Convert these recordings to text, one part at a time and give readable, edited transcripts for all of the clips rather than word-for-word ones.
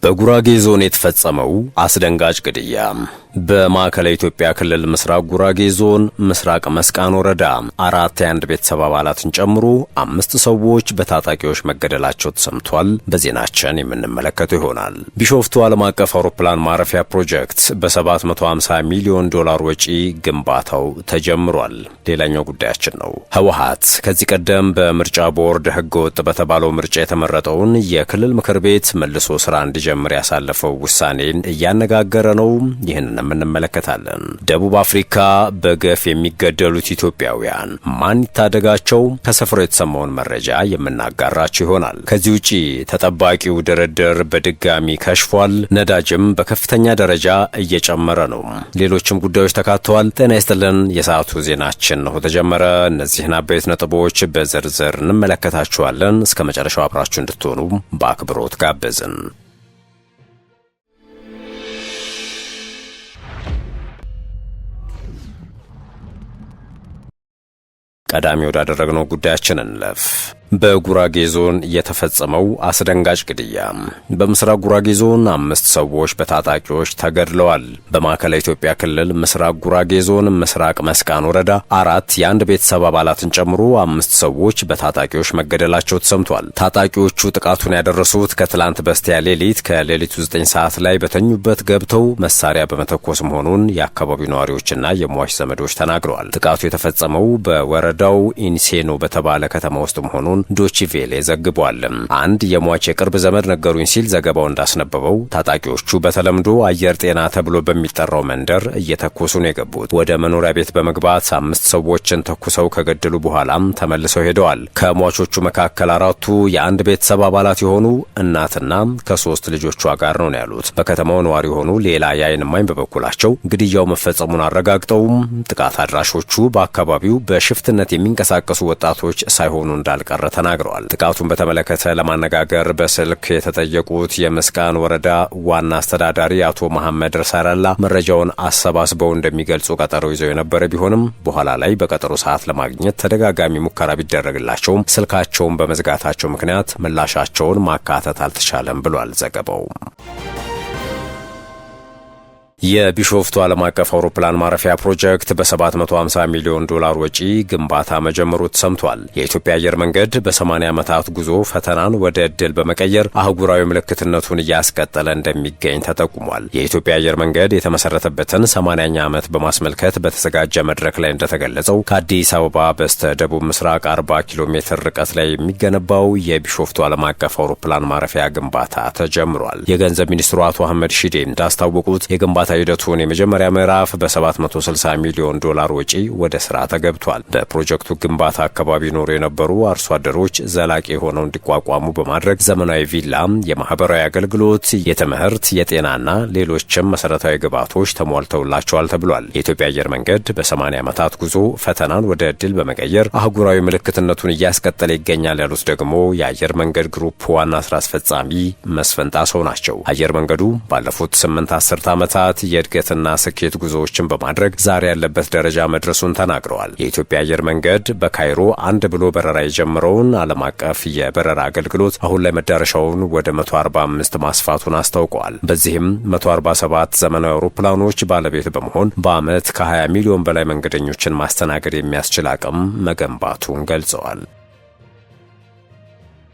በጉራጌ ዞን የተፈጸመው አስደንጋጭ ግድያ። በማዕከላዊ ኢትዮጵያ ክልል ምስራቅ ጉራጌ ዞን ምስራቅ መስቃን ወረዳ 4 የአንድ ቤተሰብ አባላትን ጨምሮ 5 ሰዎች በታጣቂዎች መገደላቸው ተሰምቷል። በዜናችን የምንመለከተው ይሆናል። ቢሾፍቱ ዓለም አቀፍ አውሮፕላን ማረፊያ ፕሮጀክት በ750 ሚሊዮን ዶላር ወጪ ግንባታው ተጀምሯል። ሌላኛው ጉዳያችን ነው። ህወሓት ከዚህ ቀደም በምርጫ ቦርድ ህገወጥ በተባለው ምርጫ የተመረጠውን የክልል ምክር ቤት መልሶ ስራ እንዲጀምር ያሳለፈው ውሳኔን እያነጋገረ ነው። ይህንን እንመለከታለን። ደቡብ አፍሪካ በገፍ የሚገደሉት ኢትዮጵያውያን ማን ይታደጋቸው? ከስፍራው የተሰማውን መረጃ የምናጋራችሁ ይሆናል። ከዚህ ውጪ ተጠባቂው ድርድር በድጋሚ ከሽፏል። ነዳጅም በከፍተኛ ደረጃ እየጨመረ ነው። ሌሎችም ጉዳዮች ተካተዋል። ጤና ይስጥልን። የሰዓቱ ዜናችን ነው ተጀመረ። እነዚህን አበይት ነጥቦች በዝርዝር እንመለከታችኋለን። እስከ መጨረሻው አብራችሁ እንድትሆኑ በአክብሮት ጋበዝን። ቀዳሚ ወዳደረግነው ጉዳያችን እንለፍ። በጉራጌ ዞን የተፈጸመው አስደንጋጭ ግድያ። በምስራቅ ጉራጌ ዞን 5 ሰዎች በታጣቂዎች ተገድለዋል። በማዕከላዊ ኢትዮጵያ ክልል ምስራቅ ጉራጌ ዞን ምስራቅ መስቃን ወረዳ 4 የአንድ ቤተሰብ አባላትን ጨምሮ 5 ሰዎች በታጣቂዎች መገደላቸው ተሰምቷል። ታጣቂዎቹ ጥቃቱን ያደረሱት ከትላንት በስቲያ ሌሊት ከሌሊቱ 9 ሰዓት ላይ በተኙበት ገብተው መሳሪያ በመተኮስ መሆኑን የአካባቢው ነዋሪዎችና የሟች ዘመዶች ተናግረዋል። ጥቃቱ የተፈጸመው በወረዳው ኢንሴኖ በተባለ ከተማ ውስጥ መሆኑን ዶችቬሌ ዘግቧል። አንድ የሟች የቅርብ ዘመድ ነገሩኝ ሲል ዘገባው እንዳስነበበው ታጣቂዎቹ በተለምዶ አየር ጤና ተብሎ በሚጠራው መንደር እየተኮሱ ነው የገቡት። ወደ መኖሪያ ቤት በመግባት 5 ሰዎችን ተኩሰው ከገደሉ በኋላም ተመልሰው ሄደዋል። ከሟቾቹ መካከል 4ቱ የአንድ ቤተሰብ አባላት የሆኑ እናትና ከ3 ልጆቿ ጋር ነው ያሉት። በከተማው ነዋሪ የሆኑ ሌላ የዓይን እማኝ በበኩላቸው ግድያው መፈጸሙን አረጋግጠውም ጥቃት አድራሾቹ በአካባቢው በሽፍትነት የሚንቀሳቀሱ ወጣቶች ሳይሆኑ እንዳልቀረ ተናግረዋል። ጥቃቱን በተመለከተ ለማነጋገር በስልክ የተጠየቁት የመስቃን ወረዳ ዋና አስተዳዳሪ አቶ መሐመድ ርሳራላ መረጃውን አሰባስበው እንደሚገልጹ ቀጠሮ ይዘው የነበረ ቢሆንም በኋላ ላይ በቀጠሮ ሰዓት ለማግኘት ተደጋጋሚ ሙከራ ቢደረግላቸውም ስልካቸውን በመዝጋታቸው ምክንያት ምላሻቸውን ማካተት አልተቻለም ብሏል ዘገባው። የቢሾፍቱ ዓለም አቀፍ አውሮፕላን ማረፊያ ፕሮጀክት በ750 ሚሊዮን ዶላር ወጪ ግንባታ መጀመሩ ተሰምቷል። የኢትዮጵያ አየር መንገድ በ80 ዓመታት ጉዞ ፈተናን ወደ ዕድል በመቀየር አህጉራዊ ምልክትነቱን እያስቀጠለ እንደሚገኝ ተጠቁሟል። የኢትዮጵያ አየር መንገድ የተመሰረተበትን 80ኛ ዓመት በማስመልከት በተዘጋጀ መድረክ ላይ እንደተገለጸው ከአዲስ አበባ በስተ ደቡብ ምስራቅ 40 ኪሎ ሜትር ርቀት ላይ የሚገነባው የቢሾፍቱ ዓለም አቀፍ አውሮፕላን ማረፊያ ግንባታ ተጀምሯል። የገንዘብ ሚኒስትሩ አቶ አህመድ ሺዴ እንዳስታወቁት የግንባታ ሂደቱን የመጀመሪያ ምዕራፍ በ760 ሚሊዮን ዶላር ወጪ ወደ ስራ ተገብቷል። በፕሮጀክቱ ግንባታ አካባቢ ኖሩ የነበሩ አርሶ አደሮች ዘላቂ ሆነው እንዲቋቋሙ በማድረግ ዘመናዊ ቪላ፣ የማህበራዊ አገልግሎት፣ የትምህርት፣ የጤናና ሌሎችም መሰረታዊ ግብዓቶች ተሟልተውላቸዋል ተብሏል። የኢትዮጵያ አየር መንገድ በ80 ዓመታት ጉዞ ፈተናን ወደ ዕድል በመቀየር አህጉራዊ ምልክትነቱን እያስቀጠለ ይገኛል ያሉት ደግሞ የአየር መንገድ ግሩፕ ዋና ስራ አስፈጻሚ መስፍን ጣሰው ናቸው። አየር መንገዱ ባለፉት 8 አስርት ዓመታት የእድገትና ስኬት ጉዞዎችን በማድረግ ዛሬ ያለበት ደረጃ መድረሱን ተናግረዋል። የኢትዮጵያ አየር መንገድ በካይሮ 1 ብሎ በረራ የጀመረውን ዓለም አቀፍ የበረራ አገልግሎት አሁን ላይ መዳረሻውን ወደ 145 ማስፋቱን አስታውቀዋል። በዚህም 147 ዘመናዊ አውሮፕላኖች ባለቤት በመሆን በዓመት ከ20 ሚሊዮን በላይ መንገደኞችን ማስተናገድ የሚያስችል አቅም መገንባቱን ገልጸዋል።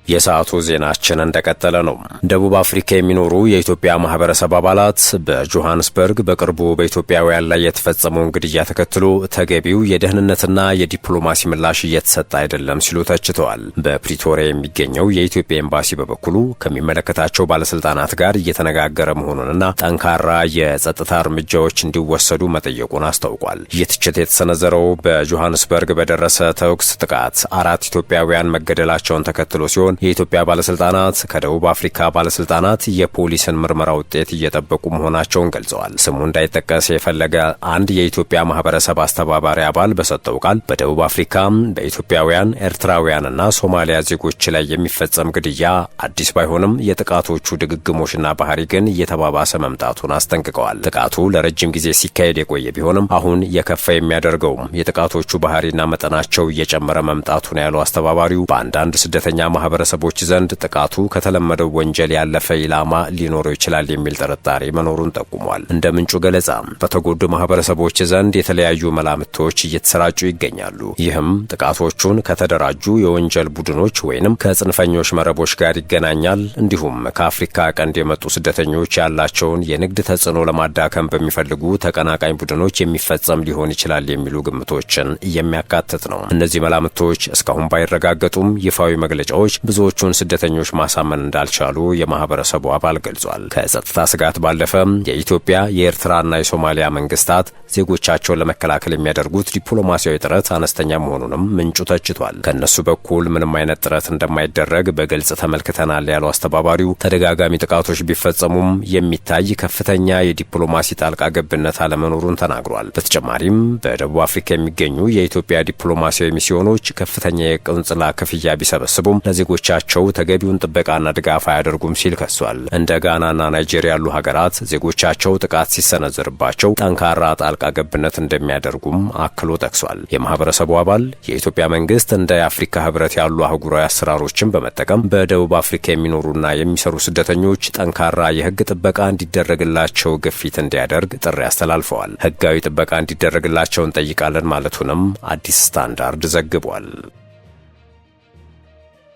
የሰዓቱ ዜናችን እንደቀጠለ ነው። ደቡብ አፍሪካ የሚኖሩ የኢትዮጵያ ማህበረሰብ አባላት በጆሃንስበርግ በቅርቡ በኢትዮጵያውያን ላይ የተፈጸመውን ግድያ ተከትሎ ተገቢው የደህንነትና የዲፕሎማሲ ምላሽ እየተሰጠ አይደለም ሲሉ ተችተዋል። በፕሪቶሪያ የሚገኘው የኢትዮጵያ ኤምባሲ በበኩሉ ከሚመለከታቸው ባለስልጣናት ጋር እየተነጋገረ መሆኑንና ጠንካራ የጸጥታ እርምጃዎች እንዲወሰዱ መጠየቁን አስታውቋል። ይህ ትችት የተሰነዘረው በጆሃንስበርግ በደረሰ ተኩስ ጥቃት 4 ኢትዮጵያውያን መገደላቸውን ተከትሎ ሲሆን የኢትዮጵያ ባለስልጣናት ከደቡብ አፍሪካ ባለስልጣናት የፖሊስን ምርመራ ውጤት እየጠበቁ መሆናቸውን ገልጸዋል። ስሙ እንዳይጠቀስ የፈለገ አንድ የኢትዮጵያ ማህበረሰብ አስተባባሪ አባል በሰጠው ቃል በደቡብ አፍሪካ በኢትዮጵያውያን ኤርትራውያንና ሶማሊያ ዜጎች ላይ የሚፈጸም ግድያ አዲስ ባይሆንም የጥቃቶቹ ድግግሞሽና ባህሪ ግን እየተባባሰ መምጣቱን አስጠንቅቀዋል። ጥቃቱ ለረጅም ጊዜ ሲካሄድ የቆየ ቢሆንም አሁን የከፋ የሚያደርገውም የጥቃቶቹ ባህሪና መጠናቸው እየጨመረ መምጣቱን ያለው አስተባባሪው በአንዳንድ ስደተኛ ማህበረሰብ ማህበረሰቦች ዘንድ ጥቃቱ ከተለመደው ወንጀል ያለፈ ኢላማ ሊኖረው ይችላል የሚል ጥርጣሬ መኖሩን ጠቁሟል። እንደ ምንጩ ገለጻ በተጎዱ ማህበረሰቦች ዘንድ የተለያዩ መላምቶች እየተሰራጩ ይገኛሉ። ይህም ጥቃቶቹን ከተደራጁ የወንጀል ቡድኖች ወይንም ከጽንፈኞች መረቦች ጋር ይገናኛል፣ እንዲሁም ከአፍሪካ ቀንድ የመጡ ስደተኞች ያላቸውን የንግድ ተጽዕኖ ለማዳከም በሚፈልጉ ተቀናቃኝ ቡድኖች የሚፈጸም ሊሆን ይችላል የሚሉ ግምቶችን የሚያካትት ነው። እነዚህ መላምቶች እስካሁን ባይረጋገጡም ይፋዊ መግለጫዎች ብዙዎቹን ስደተኞች ማሳመን እንዳልቻሉ የማህበረሰቡ አባል ገልጿል። ከጸጥታ ስጋት ባለፈ የኢትዮጵያ የኤርትራና የሶማሊያ መንግስታት ዜጎቻቸውን ለመከላከል የሚያደርጉት ዲፕሎማሲያዊ ጥረት አነስተኛ መሆኑንም ምንጩ ተችቷል። ከነሱ በኩል ምንም አይነት ጥረት እንደማይደረግ በግልጽ ተመልክተናል ያለው አስተባባሪው ተደጋጋሚ ጥቃቶች ቢፈጸሙም የሚታይ ከፍተኛ የዲፕሎማሲ ጣልቃ ገብነት አለመኖሩን ተናግሯል። በተጨማሪም በደቡብ አፍሪካ የሚገኙ የኢትዮጵያ ዲፕሎማሲያዊ ሚስዮኖች ከፍተኛ የቆንጽላ ክፍያ ቢሰበስቡም ለዜጎቻቸው ተገቢውን ጥበቃና ድጋፍ አያደርጉም ሲል ከሷል። እንደ ጋናና ናይጄሪያ ያሉ ሀገራት ዜጎቻቸው ጥቃት ሲሰነዘርባቸው ጠንካራ ጣልቃ ገብነት እንደሚያደርጉም አክሎ ጠቅሷል። የማህበረሰቡ አባል የኢትዮጵያ መንግስት እንደ የአፍሪካ ህብረት ያሉ አህጉራዊ አሰራሮችን በመጠቀም በደቡብ አፍሪካ የሚኖሩና የሚሰሩ ስደተኞች ጠንካራ የህግ ጥበቃ እንዲደረግላቸው ግፊት እንዲያደርግ ጥሪ አስተላልፈዋል። ህጋዊ ጥበቃ እንዲደረግላቸው እንጠይቃለን ማለቱንም አዲስ ስታንዳርድ ዘግቧል።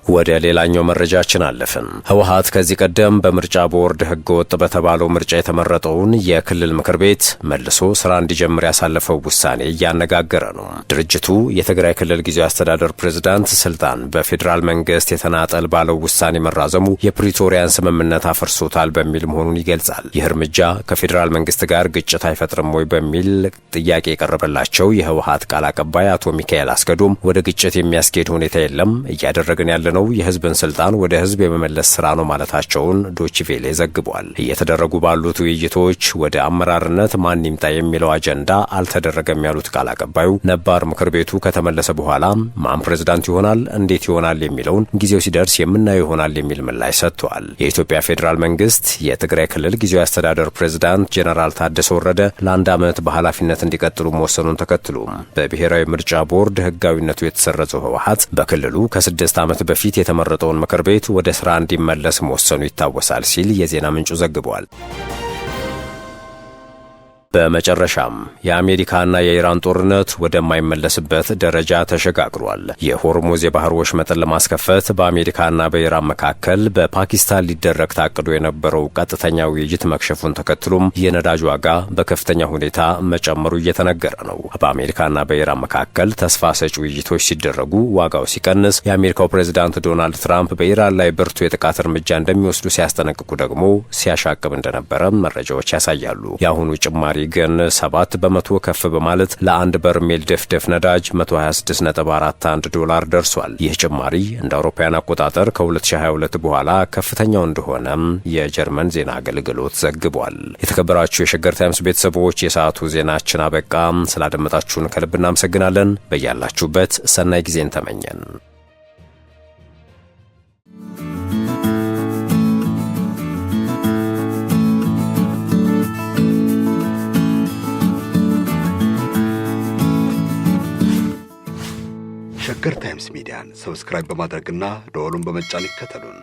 ወደ ሌላኛው መረጃችን አለፍን። ህወሓት ከዚህ ቀደም በምርጫ ቦርድ ህገወጥ በተባለው ምርጫ የተመረጠውን የክልል ምክር ቤት መልሶ ስራ እንዲጀምር ያሳለፈው ውሳኔ እያነጋገረ ነው። ድርጅቱ የትግራይ ክልል ጊዜያዊ አስተዳደር ፕሬዝዳንት ስልጣን በፌዴራል መንግስት የተናጠል ባለው ውሳኔ መራዘሙ የፕሪቶሪያን ስምምነት አፈርሶታል በሚል መሆኑን ይገልጻል። ይህ እርምጃ ከፌዴራል መንግስት ጋር ግጭት አይፈጥርም ወይ በሚል ጥያቄ የቀረበላቸው የህወሓት ቃል አቀባይ አቶ ሚካኤል አስገዶም ወደ ግጭት የሚያስኬድ ሁኔታ የለም፣ እያደረግን ያለ ነው የህዝብን ስልጣን ወደ ህዝብ የመመለስ ስራ ነው ማለታቸውን ዶችቬሌ ዘግቧል። እየተደረጉ ባሉት ውይይቶች ወደ አመራርነት ማን ይምጣ የሚለው አጀንዳ አልተደረገም ያሉት ቃል አቀባዩ ነባር ምክር ቤቱ ከተመለሰ በኋላ ማን ፕሬዝዳንት ይሆናል፣ እንዴት ይሆናል የሚለውን ጊዜው ሲደርስ የምናየው ይሆናል የሚል ምላሽ ሰጥቷል። የኢትዮጵያ ፌዴራል መንግስት የትግራይ ክልል ጊዜያዊ አስተዳደር ፕሬዝዳንት ጄኔራል ታደሰ ወረደ ለአንድ ዓመት በኃላፊነት እንዲቀጥሉ መወሰኑን ተከትሎ በብሔራዊ ምርጫ ቦርድ ህጋዊነቱ የተሰረዘው ህወሓት በክልሉ ከ6 ዓመት በፊት የተመረጠውን ምክር ቤት ወደ ስራ እንዲመለስ መወሰኑ ይታወሳል ሲል የዜና ምንጩ ዘግቧል። በመጨረሻም የአሜሪካና የኢራን ጦርነት ወደማይመለስበት ደረጃ ተሸጋግሯል። የሆርሙዝ የባህር ወሽመጥን ለማስከፈት በአሜሪካና በኢራን መካከል በፓኪስታን ሊደረግ ታቅዶ የነበረው ቀጥተኛ ውይይት መክሸፉን ተከትሎም የነዳጅ ዋጋ በከፍተኛ ሁኔታ መጨመሩ እየተነገረ ነው። በአሜሪካና በኢራን መካከል ተስፋ ሰጪ ውይይቶች ሲደረጉ ዋጋው ሲቀንስ፣ የአሜሪካው ፕሬዝዳንት ዶናልድ ትራምፕ በኢራን ላይ ብርቱ የጥቃት እርምጃ እንደሚወስዱ ሲያስጠነቅቁ ደግሞ ሲያሻቅብ እንደነበረ መረጃዎች ያሳያሉ። የአሁኑ ጭማሪ ግን 7 በመቶ ከፍ በማለት ለአንድ በርሜል ድፍድፍ ነዳጅ $126.41 ደርሷል። ይህ ጭማሪ እንደ አውሮፓውያን አቆጣጠር ከ2022 በኋላ ከፍተኛው እንደሆነ የጀርመን ዜና አገልግሎት ዘግቧል። የተከበራችሁ የሸገር ታይምስ ቤተሰቦች የሰዓቱ ዜናችን አበቃ። ስላደመጣችሁን ከልብ እናመሰግናለን። በያላችሁበት ሰናይ ጊዜን ተመኘን። ሸገር ታይምስ ሚዲያን ሰብስክራይብ በማድረግና ደወሉን በመጫን ይከተሉን።